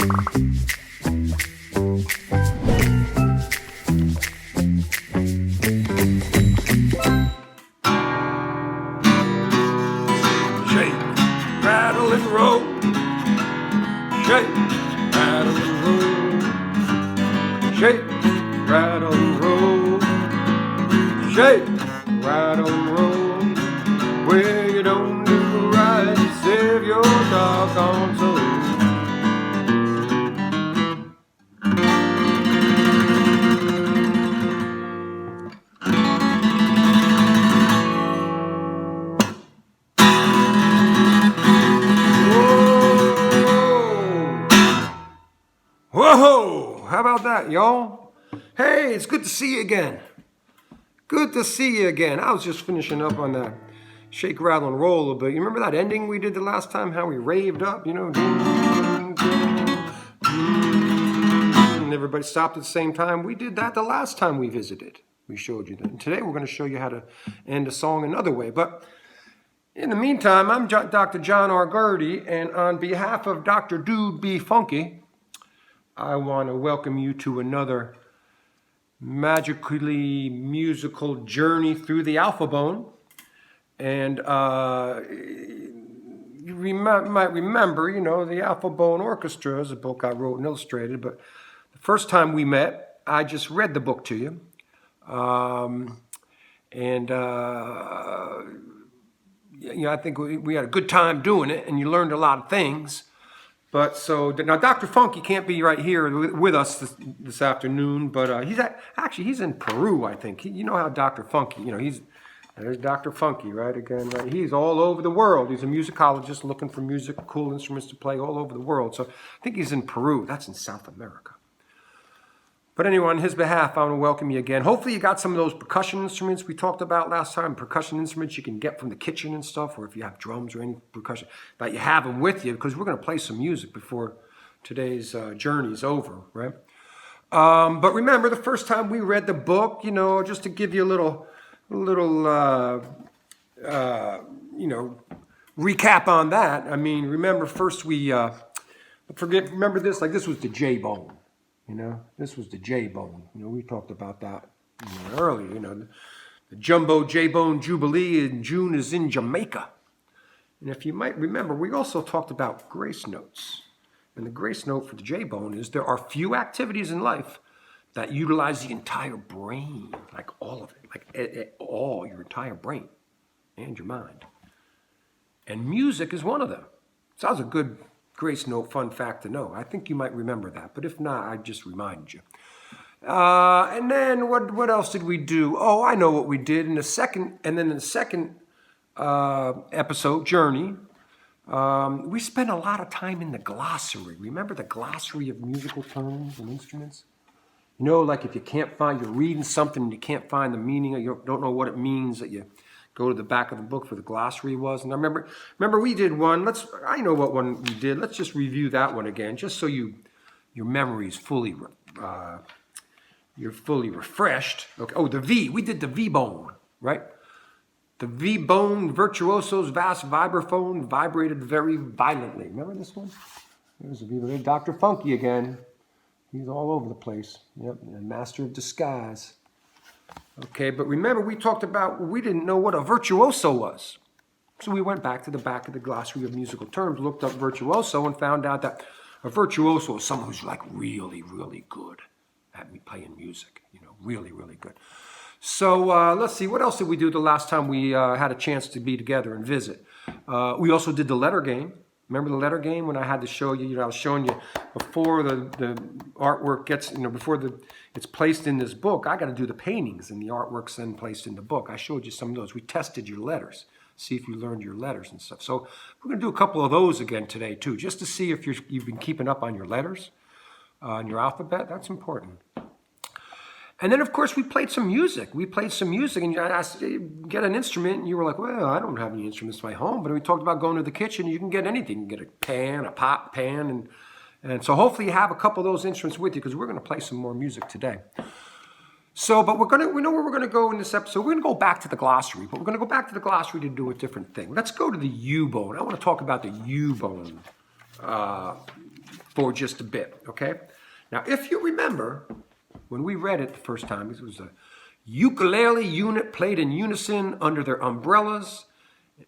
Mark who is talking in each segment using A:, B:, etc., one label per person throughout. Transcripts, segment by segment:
A: Rattle and roll. Shake, rattle and roll. Shake, rattle and roll. Shake, rattle and roll. Where you don't do right, save your doggone soul. Whoa! How about that, y'all? Hey, it's good to see you again. Good to see you again. I was just finishing up on that shake, rattle, and roll a little bit. You remember that ending we did the last time? How we raved up, you know? And everybody stopped at the same time. We did that the last time we visited. We showed you that. And today we're going to show you how to end a song another way. But in the meantime, I'm Dr. John R. Gerdy, and on behalf of Dr. Dude B. Funky, I want to welcome you to another magically musical journey through the alphabone. And you might remember, you know, the Alphabone Orchestra is a book I wrote and illustrated. But the first time we met, I just read the book to you. You know, I think we had a good time doing it, and you learned a lot of things. But so now Dr. Funky can't be right here with us this afternoon, but he's in Peru, I think. You know how Dr. Funky, you know, there's Dr. Funky, right, again, right? He's all over the world. He's a musicologist looking for music, cool instruments to play all over the world. So I think he's in Peru. That's in South America. But anyway, on his behalf, I want to welcome you again. Hopefully you got some of those percussion instruments we talked about last time, percussion instruments you can get from the kitchen and stuff, or if you have drums or any percussion, that you have them with you, because we're going to play some music before today's journey is over, right? But remember, the first time we read the book, you know, just to give you a little you know, recap on that. I mean, remember first remember this, like this was the J-bone. You know, this was the J-bone. You know, we talked about that earlier. You know, the Jumbo J-bone Jubilee in June is in Jamaica. And if you might remember, we also talked about grace notes. And the grace note for the J-bone is there are few activities in life that utilize the entire brain, like all of it, like all your entire brain and your mind. And music is one of them. So that was a good grace note fun fact to know. I think you might remember that, but if not, I just reminded you. And then what else did we do? Oh, I know what we did in the second episode, Journey. We spent a lot of time in the glossary. Remember the glossary of musical terms and instruments? You know, like if you can't find, you're reading something and you can't find the meaning, or you don't know what it means, that you go to the back of the book where the glossary was. And I remember we did one. I know what one we did. Let's just review that one again, just so your memory is you're fully refreshed. Okay. Oh, the V. We did the V-bone, right? The V-bone virtuoso's vast vibraphone vibrated very violently. Remember this one? There's a V-bone. Dr. Funky again. He's all over the place. Yep, a master of disguise. Okay, but remember we talked about, we didn't know what a virtuoso was. So we went back to the back of the glossary of musical terms, looked up virtuoso, and found out that a virtuoso is someone who's like really, really good at playing music. You know, really, really good. So let's see, what else did we do the last time we had a chance to be together and visit? We also did the letter game. Remember the letter game when I had to show you, I was showing you before the artwork gets, before it's placed in this book, I got to do the paintings and the artwork's then placed in the book. I showed you some of those. We tested your letters, see if you learned your letters and stuff. So we're going to do a couple of those again today too, just to see if you've been keeping up on your letters, and your alphabet. That's important. And then, of course, we played some music. And I asked, get an instrument, and you were like, well, I don't have any instruments in my home. But we talked about going to the kitchen. You can get anything. You can get a pan, a pot pan. And so hopefully you have a couple of those instruments with you, because we're going to play some more music today. So, but we know where we're going to go in this episode. We're going to go back to the glossary. But we're going to go back to the glossary to do a different thing. Let's go to the U-bone. I want to talk about the U-bone for just a bit, okay? Now, if you remember, when we read it the first time, it was a ukulele unit played in unison under their umbrellas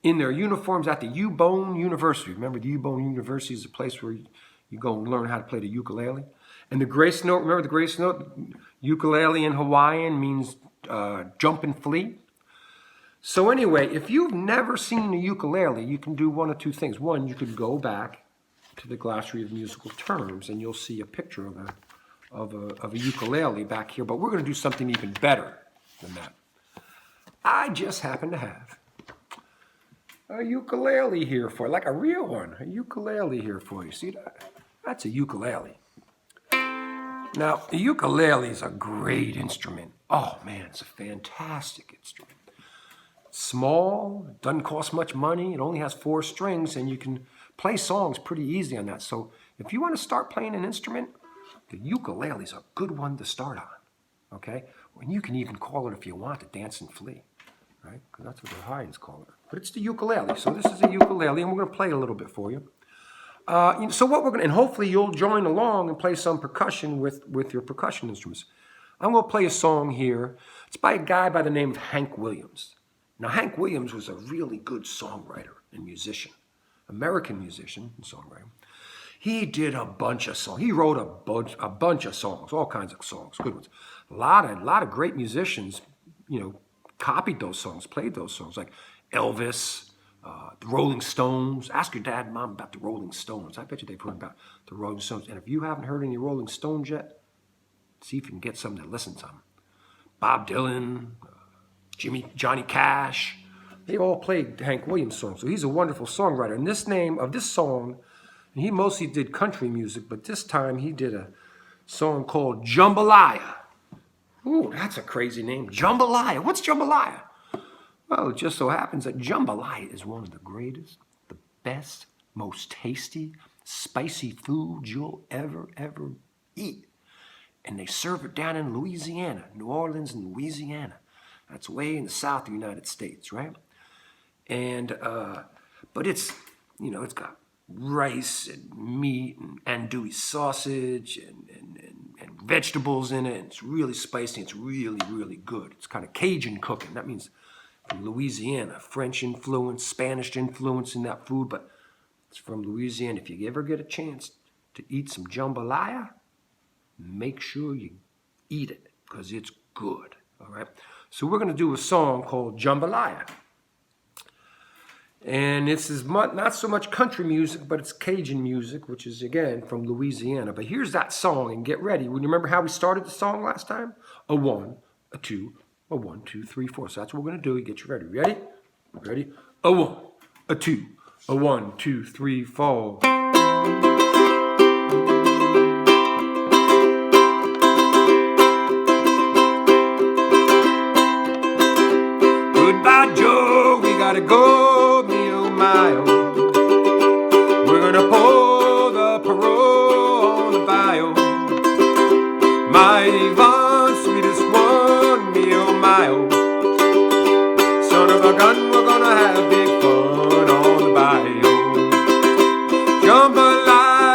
A: in their uniforms at the U-Bone University. Remember, the U-Bone University is a place where you go and learn how to play the ukulele. And the grace note, remember the grace note? Ukulele in Hawaiian means jumping flea. So anyway, if you've never seen a ukulele, you can do one of two things. One, you could go back to the glossary of musical terms, and you'll see a picture of a ukulele back here. But we're going to do something even better than that. I just happen to have a ukulele here for you, like a real one. A ukulele here for you. See that? That's a ukulele. Now, the ukulele is a great instrument. Oh man, it's a fantastic instrument. Small, it doesn't cost much money, it only has 4 strings, and you can play songs pretty easy on that. So if you want to start playing an instrument, the ukulele is a good one to start on, okay? And you can even call it, if you want, the dancing flea, right? Because that's what the Hawaiians call it. But it's the ukulele. So this is a ukulele, and we're going to play it a little bit for you. So what we're going to, and hopefully you'll join along and play some percussion with your percussion instruments. I'm going to play a song here. It's by a guy by the name of Hank Williams. Now, Hank Williams was a really good songwriter and musician, American musician and songwriter. He did a bunch of songs. He wrote a bunch of songs, all kinds of songs, good ones. A lot of great musicians, copied those songs, played those songs, like Elvis, the Rolling Stones. Ask your dad and mom about the Rolling Stones. I bet you they've heard about the Rolling Stones. And if you haven't heard any Rolling Stones yet, see if you can get some to listen to them. Bob Dylan, Johnny Cash, they all played Hank Williams songs. So he's a wonderful songwriter. And this name of this song, and he mostly did country music, but this time he did a song called Jambalaya. Ooh, that's a crazy name. Jambalaya. What's Jambalaya? Well, it just so happens that jambalaya is one of the greatest, the best, most tasty, spicy foods you'll ever eat. And they serve it down in Louisiana, New Orleans and Louisiana. That's way in the south of the United States, right? And, but it's, it's got rice and meat and andouille sausage and vegetables in it. And it's really spicy. It's really, really good. It's kind of Cajun cooking. That means from Louisiana, French influence, Spanish influence in that food, but it's from Louisiana. If you ever get a chance to eat some jambalaya, make sure you eat it because it's good, all right? So we're going to do a song called Jambalaya. And this is not so much country music, but it's Cajun music, which is, again, from Louisiana. But here's that song, and get ready. You remember how we started the song last time? A 1, a 2, a 1, 2, 3, 4. So that's what we're going to do. You get you ready. Ready? Ready? A 1, a 2, a 1, 2, 3, 4. Goodbye, Joe, we gotta go, me oh my oh. We're gonna pull the parole on the bio. My Yvonne, sweetest one, me oh my oh. Son of a gun, we're gonna have big fun on the bio. Jambalaya.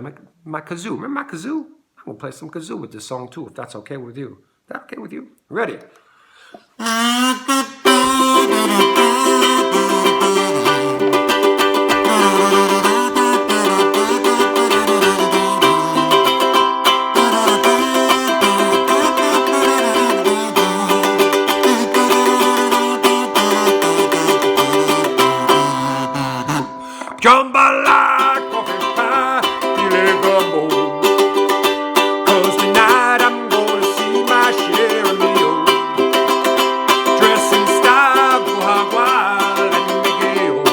A: play my kazoo. Remember my kazoo? I'm going to play some kazoo with this song too, if that's okay with you. Is that okay with you? Ready? Jambalaya, coffee pie, filet gumbo. 'Cause tonight I'm gonna see my share of Leo. Dress in style, go hog wild and Miguel.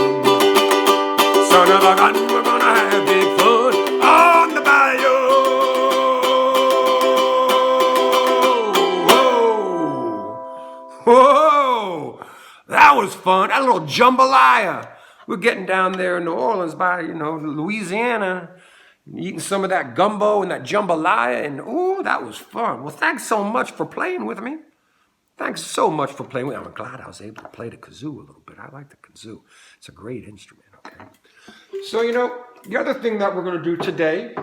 A: Son of a gun, we're gonna have big fun on the bayou. Whoa, whoa, that was fun. That little jambalaya. We're getting down there in New Orleans by, Louisiana, eating some of that gumbo and that jambalaya, and oh, that was fun. Well, thanks so much for playing with me. Thanks so much for playing with me. I'm glad I was able to play the kazoo a little bit. I like the kazoo. It's a great instrument, okay? So, the other thing that we're going to do today,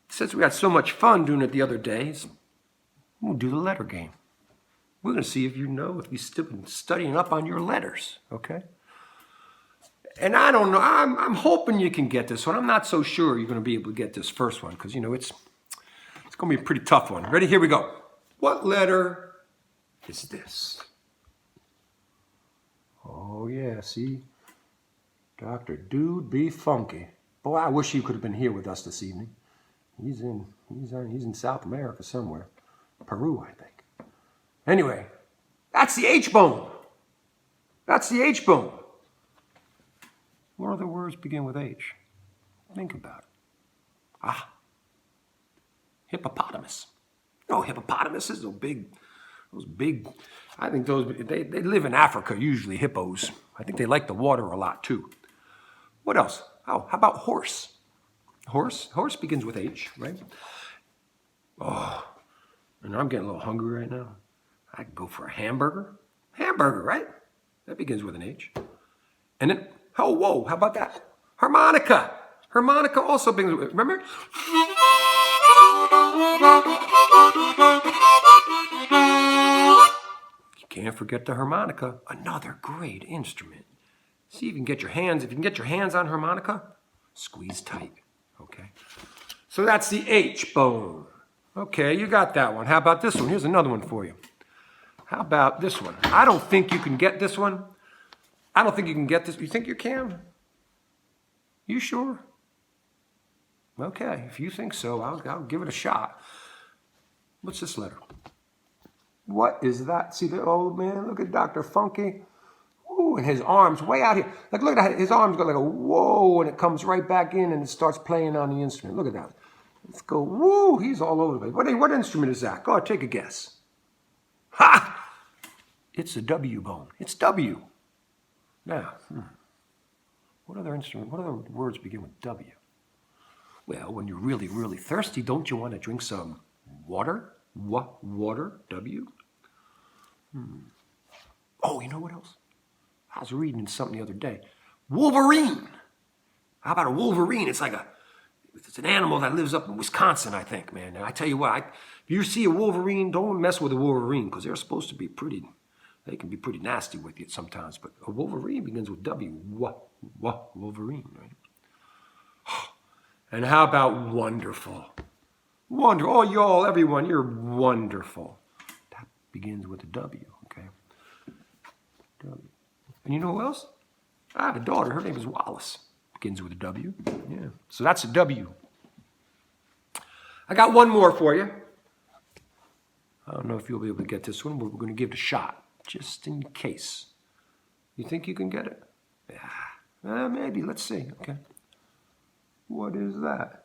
A: since we had so much fun doing it the other days, we'll do the letter game. We're going to see if if you've still been studying up on your letters, okay? And I don't know, I'm hoping you can get this one. I'm not so sure you're going to be able to get this first one because, it's going to be a pretty tough one. Ready? Here we go. What letter is this? Oh, yeah, see? Dr. Dude Be Funky. Boy, I wish he could have been here with us this evening. He's in South America somewhere. Peru, I think. Anyway, that's the H-bone. That's the H-bone. What other words begin with H? Think about it. Hippopotamus. No, hippopotamuses, those big, I think they live in Africa usually, hippos. I think they like the water a lot too. What else? Oh, how about horse? Horse begins with H, right? Oh, and I'm getting a little hungry right now. I could go for a hamburger. Hamburger, right? That begins with an H. And then, oh, whoa, how about that? Harmonica. Harmonica also begins with, remember? You can't forget the harmonica. Another great instrument. See if you can get your hands on harmonica, squeeze tight, okay? So that's the H bone. Okay, you got that one. How about this one? Here's another one for you. How about this one? I don't think you can get this one. I don't think you can get this. You think you can? You sure? Okay, if you think so, I'll give it a shot. What's this letter? What is that? See the old man? Look at Dr. Funky. Ooh, and his arms way out here. Like, look at that. His arms go like a whoa, and it comes right back in and it starts playing on the instrument. Look at that. Let's go. Woo, he's all over the place. What instrument is that? Go ahead, take a guess. Ha! It's a W bone. It's W. Now, what other words begin with W? Well, when you're really, really thirsty, don't you want to drink some water? Water, W. Oh, you know what else? I was reading something the other day. Wolverine. How about a wolverine? It's an animal that lives up in Wisconsin, I think, man. And I tell you what, if you see a wolverine, don't mess with a wolverine because they're supposed to be they can be pretty nasty with you sometimes. But a wolverine begins with W. Wolverine, right? And how about wonderful? Wonderful. Oh, y'all, everyone, you're wonderful. That begins with a W, okay? W. And you know who else? I have a daughter. Her name is Wallace. Begins with a W. Yeah. So that's a W. I got one more for you. I don't know if you'll be able to get this one, but we're going to give it a shot, just in case. You think you can get it? Yeah. Maybe. Let's see. Okay. What is that?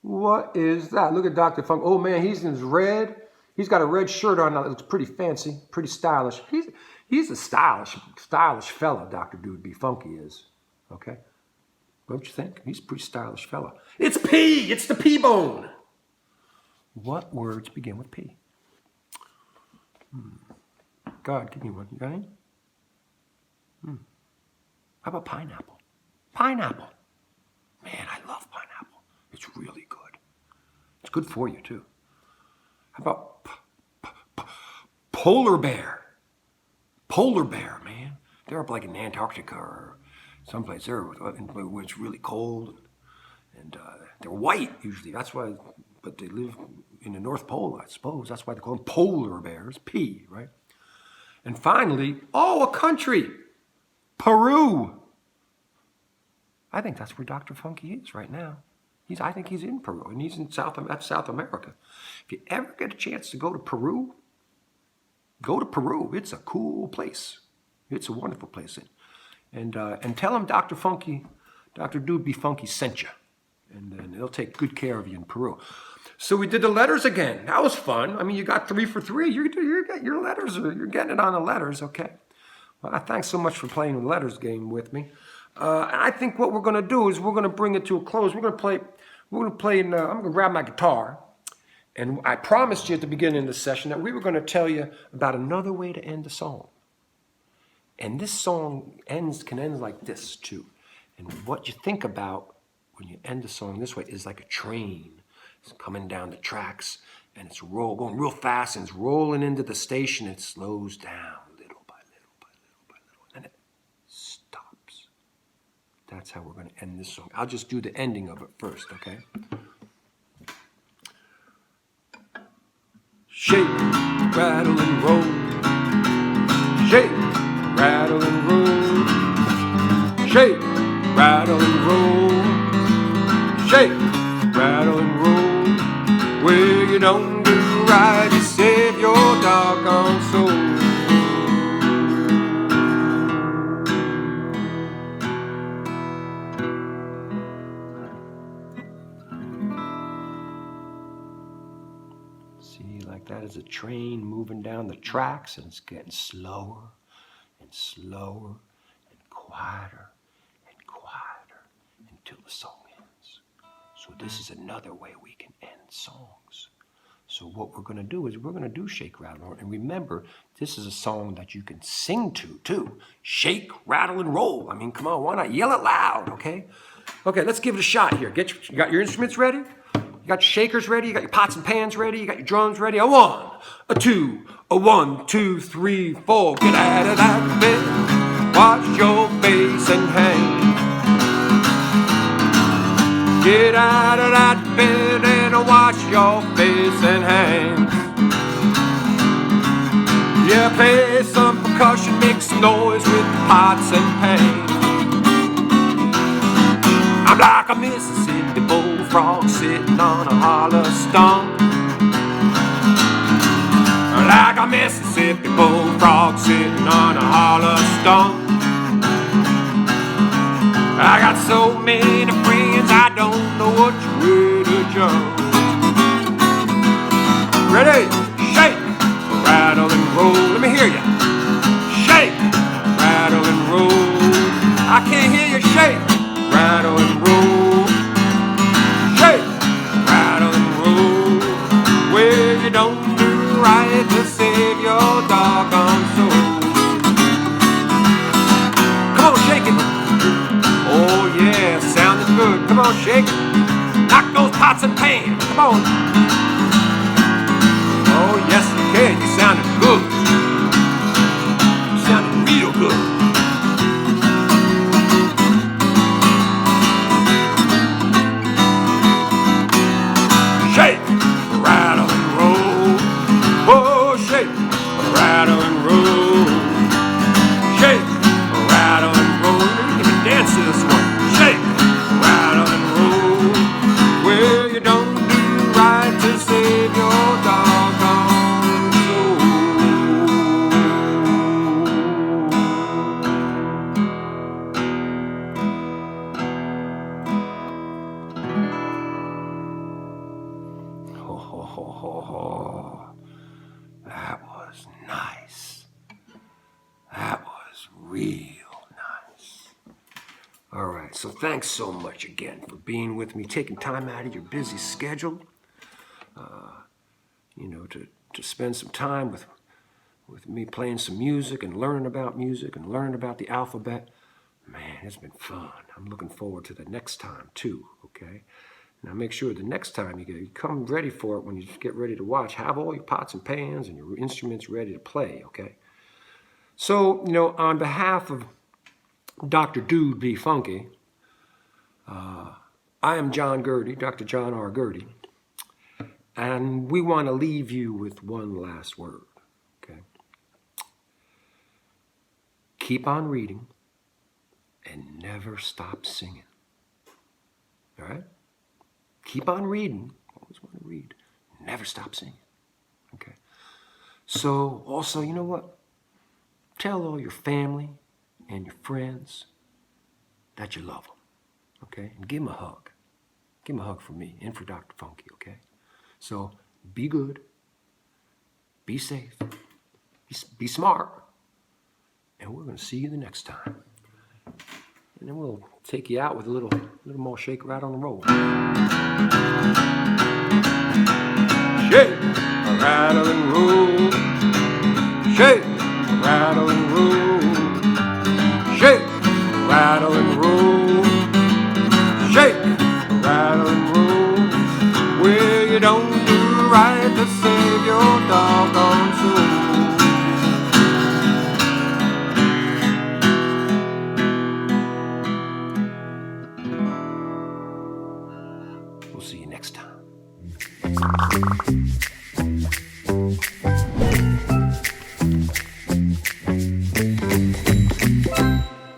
A: What is that? Look at Dr. Funk. Oh, man, he's in his red. He's got a red shirt on. That looks pretty fancy, pretty stylish. He's a stylish fella, Dr. Dude Be Funky is. Okay? Don't you think? He's a pretty stylish fella. It's P! It's the P bone! What words begin with P? God, give me one. You got any? How about pineapple? Pineapple. good for you, too. How about polar bear? Polar bear, man. They're up like in Antarctica or someplace there where it's really cold. And they're white, usually. That's why, but they live in the North Pole, I suppose. That's why they call them polar bears, P, right? And finally, a country, Peru. I think that's where Dr. Funky is right now. I think he's in Peru, and he's in South America. If you ever get a chance to go to Peru, go to Peru. It's a cool place. It's a wonderful place. And tell him Dr. Funky, Dr. Dude Be Funky sent you. And they'll take good care of you in Peru. So we did the letters again. That was fun. I mean, you got 3 for 3. You're getting your letters. You're getting it on the letters, okay? Well, thanks so much for playing the letters game with me. I think what we're going to do is we're going to bring it to a close. We're going to play. I'm going to grab my guitar. And I promised you at the beginning of the session that we were going to tell you about another way to end the song. And this song can end like this, too. And what you think about when you end the song this way is like a train. It's coming down the tracks, and it's going real fast, and it's rolling into the station. It slows down little by little by little by little, and it stops. That's how we're going to end this song. I'll just do the ending of it first, okay? Shake, rattle, and roll. Shake, rattle, and roll. Shake, rattle, and roll. Shake, rattle, and roll. Well, you don't do right to save your doggone soul. See, like that is a train moving down the tracks, and it's getting slower and slower and quieter until the song ends. So this is another way we can end songs. So what we're going to do is we're going to do Shake, Rattle, and remember, this is a song that you can sing to, too. Shake, rattle, and roll. I mean, come on, why not? Yell it loud, okay? Okay, let's give it a shot here. You got your instruments ready? You got your shakers ready? You got your pots and pans ready? You got your drums ready? A 1, a 2, a 1, 2, 3, 4. Get out of that bed, wash your face and hands. Get out of that bed and wash your face and hands. Yeah, play some percussion, make some noise with the pots and pans. I'm like a Mississippi bullfrog sitting on a hollow stump. Like a Mississippi bullfrog sitting on a hollow stump. I got so many friends, I don't know which way to jump. Ready? Shake, rattle, and roll. Let me hear you. Shake, rattle, and roll. I can't hear you. Shake, rattle, and roll. Shake, rattle, and roll. Well, you don't do right to save your doggone soul. Come on, shake it. Oh yeah, sounding good. Come on, shake it. Knock those pots and pans. Come on. Oh yes, you can. You sounded good. You sounded real good. Shake, rattle, and roll. Oh, shake, rattle, and roll. Shake, rattle, and roll. You can dance to this one. Shake, rattle, and roll. Well, you don't do right to save your doggone soul. Ho, ho, ho, ho, ho. That was nice. That was real nice. All right, so thanks so much again for being with me, taking time out of your busy schedule, to spend some time with me playing some music and learning about the alphabet. Man, it's been fun. I'm looking forward to the next time too, okay? Now make sure the next time you come ready for it, when you get ready to watch, have all your pots and pans and your instruments ready to play, okay? So, on behalf of Dr. Dude Be Funky, I am John Gerdy, Dr. John R. Gerdy, and we want to leave you with one last word, okay? Keep on reading and never stop singing, all right? Keep on reading, always want to read, never stop singing, okay? So, also, you know what? Tell all your family and your friends that you love them, okay? And give them a hug. Give them a hug from me and for Dr. Funky, okay? So be good, be safe, be smart, and we're going to see you the next time. And then we'll take you out with a little more shake, right on the roll. Shake, rattle and roll. Shake, rattle and roll. Shake, rattle and roll. Shake, rattle and roll. Well, you don't do right to save your doggone soul. We'll see you next time.